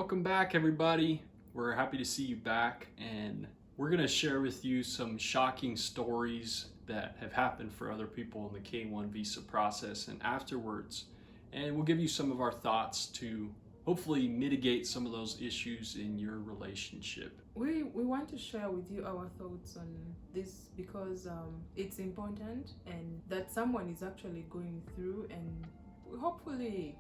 Welcome back, everybody. We're happy to see you back, and we're going to share with you some shocking stories that have happened for other people in the K1 visa process and afterwards. And we'll give you some of our thoughts to hopefully mitigate some of those issues in your relationship. We want to share with you our thoughts on this because it's important and that someone is actually going through, and hopefully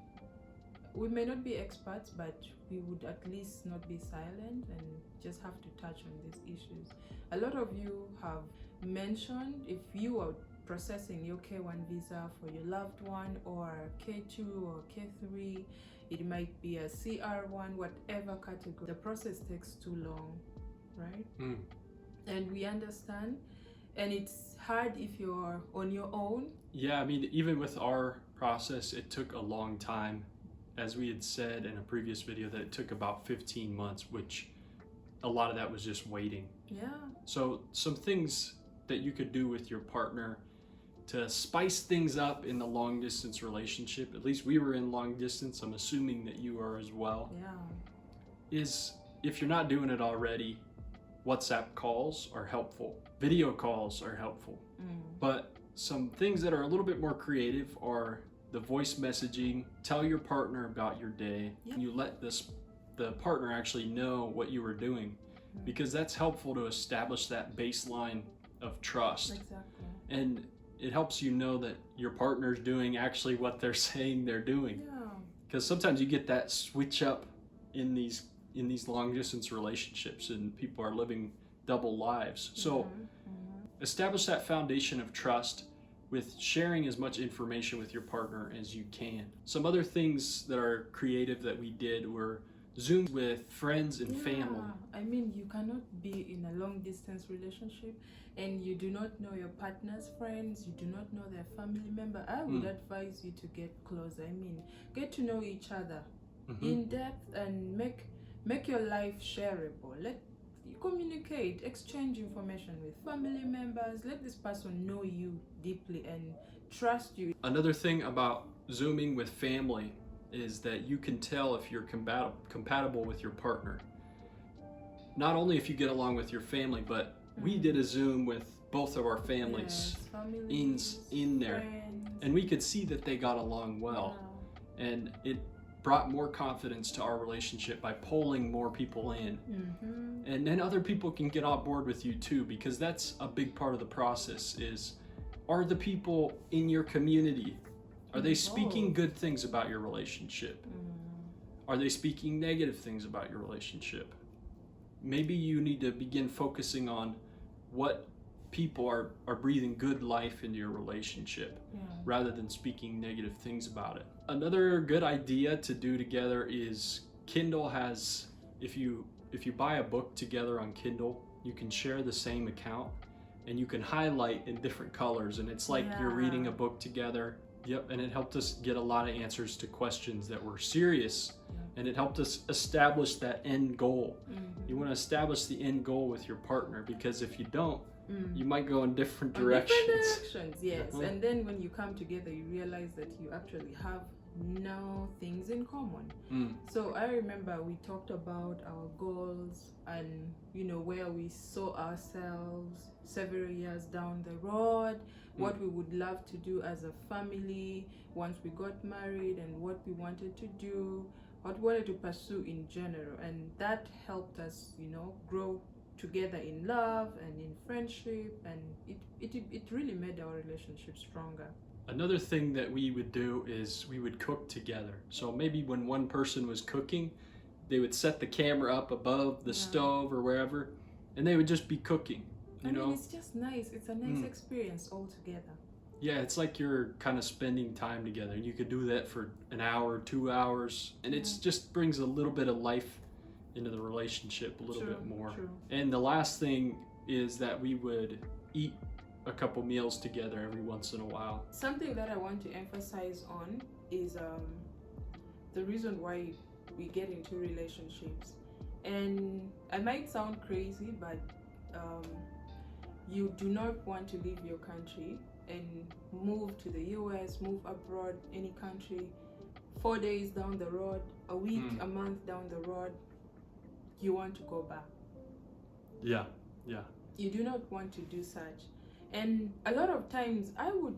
we may not be experts, but we would at least not be silent and just have to touch on these issues. A lot of you have mentioned if you are processing your K1 visa for your loved one, or K2 or K3, it might be a CR1, whatever category, the process takes too long, right? And we understand, and it's hard if you're on your own. Yeah, I mean, even with our process, it took a long time. As we had said in a previous video, that it took about 15 months, which a lot of that was just waiting. Yeah. So some things that you could do with your partner to spice things up in the long distance relationship, at least we were in long distance, I'm assuming that you are as well, is if you're not doing it already, WhatsApp calls are helpful. Video calls are helpful. But some things that are a little bit more creative are the voice messaging. Tell your partner about your day. You let the partner actually know what you were doing, because that's helpful to establish that baseline of trust. Exactly. And it helps you know that your partner's doing actually what they're saying they're doing. Because sometimes you get that switch up in these long distance relationships, and people are living double lives. So establish that foundation of trust with sharing as much information with your partner as you can. Some other things that are creative that we did were Zoom with friends and family. I mean, you cannot be in a long distance relationship and you do not know your partner's friends, you do not know their family member. I would advise you to get closer. I mean, get to know each other in depth and make your life shareable. Let you communicate, exchange information with family members. Let this person know you deeply and trust you. Another thing about Zooming with family is that you can tell if you're compatible with your partner. Not only if you get along with your family, but we did a Zoom with both of our families, in there, friends. and we could see that they got along well. And it brought more confidence to our relationship by polling more people in. And then other people can get on board with you too, because that's a big part of the process. Is, are the people in your community, are they speaking good things about your relationship? Are they speaking negative things about your relationship? Maybe you need to begin focusing on what people are breathing good life into your relationship, rather than speaking negative things about it. Another good idea to do together is Kindle has, if you buy a book together on Kindle, you can share the same account and you can highlight in different colors, and it's like you're reading a book together. And it helped us get a lot of answers to questions that were serious, and it helped us establish that end goal. You want to establish the end goal with your partner, because if you don't, you might go in different directions. Yes. And then when you come together, you realize that you actually have no things in common. So I remember we talked about our goals and where we saw ourselves several years down the road, what we would love to do as a family once we got married, and what we wanted to do, what we wanted to pursue in general. And that helped us grow together in love and in friendship, and it really made our relationship stronger. Another thing that we would do is we would cook together. So maybe when one person was cooking, they would set the camera up above the stove or wherever, and they would just be cooking. I mean, it's just nice. It's a nice experience altogether. Yeah, it's like you're kind of spending time together. You could do that for an hour, 2 hours, and it just brings a little bit of life into the relationship a little bit more. And the last thing is that we would eat a couple meals together every once in a while. Something that I want to emphasize on is the reason why we get into relationships. And I might sound crazy, but you do not want to leave your country and move to the US, move abroad, any country, 4 days down the road, a week, a month down the road, you want to go back. Yeah. You do not want to do such. And a lot of times I would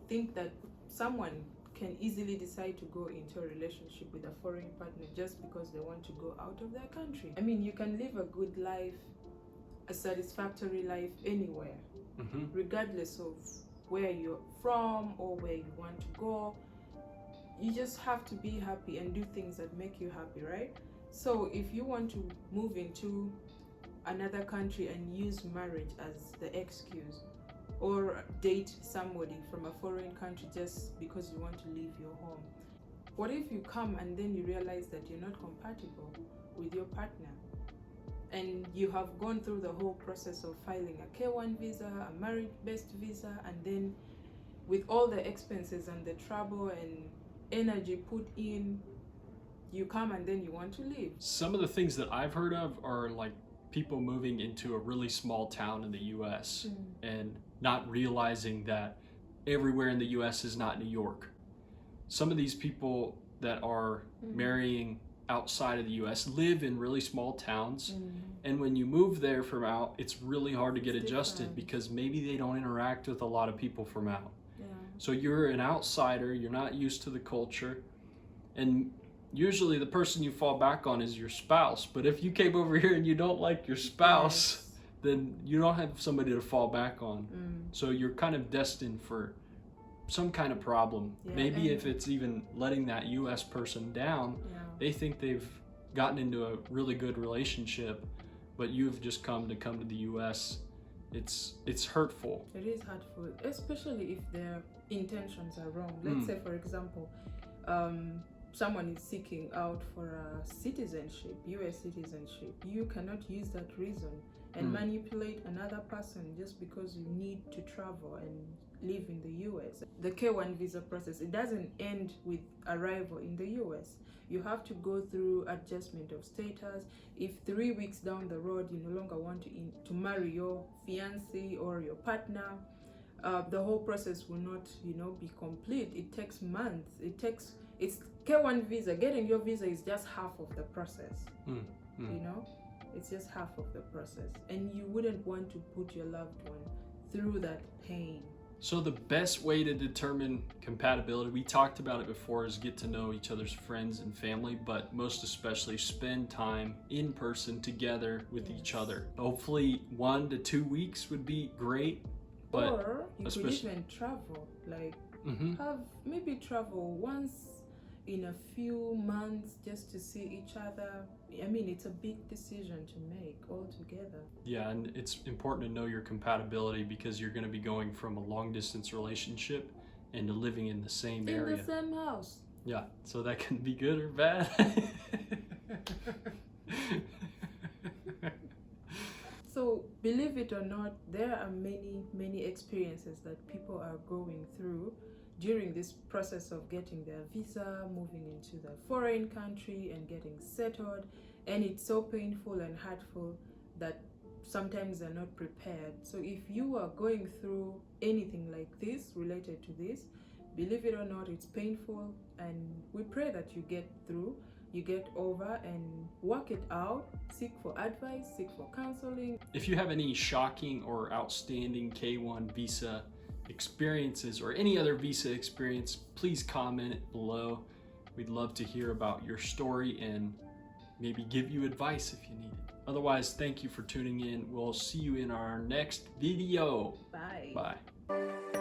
think that someone can easily decide to go into a relationship with a foreign partner just because they want to go out of their country. I mean, you can live a good life, a satisfactory life anywhere, regardless of where you're from or where you want to go. You just have to be happy and do things that make you happy, right? So if you want to move into another country and use marriage as the excuse, or date somebody from a foreign country just because you want to leave your home, what if you come and then you realize that you're not compatible with your partner, and you have gone through the whole process of filing a K1 visa, a marriage-based visa, and then with all the expenses and the trouble and energy put in, you come and then you want to leave? Some of the things that I've heard of are like people moving into a really small town in the US and not realizing that everywhere in the US is not New York. Some of these people that are marrying outside of the US live in really small towns, and when you move there from out, it's really hard to get adjusted because maybe they don't interact with a lot of people from out. So you're an outsider, you're not used to the culture, and usually the person you fall back on is your spouse. But if you came over here and you don't like your spouse, then you don't have somebody to fall back on. So you're kind of destined for some kind of problem. Maybe if it's even letting that US person down, they think they've gotten into a really good relationship, but you've just come to the US. It's hurtful. It is hurtful, especially if their intentions are wrong. Let's say, for example, someone is seeking out for a citizenship, US citizenship. You cannot use that reason and manipulate another person just because you need to travel and live in the US. The K1 visa process, it doesn't end with arrival in the US. You have to go through adjustment of status. If 3 weeks down the road you no longer want to marry your fiancé or your partner, the whole process will not, be complete. It takes months. It's K1 visa. Getting your visa is just half of the process. It's just half of the process, and you wouldn't want to put your loved one through that pain. So the best way to determine compatibility, we talked about it before, is get to know each other's friends and family, but most especially spend time in person together with each other. Hopefully 1 to 2 weeks would be great. But or you could even travel, maybe travel once in a few months just to see each other. I mean, it's a big decision to make altogether. Yeah, and it's important to know your compatibility because you're going to be going from a long distance relationship into living in the same area. In the same house. Yeah, so that can be good or bad. So, believe it or not, there are many experiences that people are going through during this process of getting their visa, moving into the foreign country and getting settled. And it's so painful and hurtful that sometimes they're not prepared. So if you are going through anything like this, related to this, believe it or not, it's painful, and we pray that you get through, you get over and work it out. Seek for advice, seek for counseling. If you have any shocking or outstanding K1 visa experiences or any other visa experience, please comment below. We'd love to hear about your story and maybe give you advice if you need it. Otherwise, thank you for tuning in. We'll see you in our next video. Bye. Bye.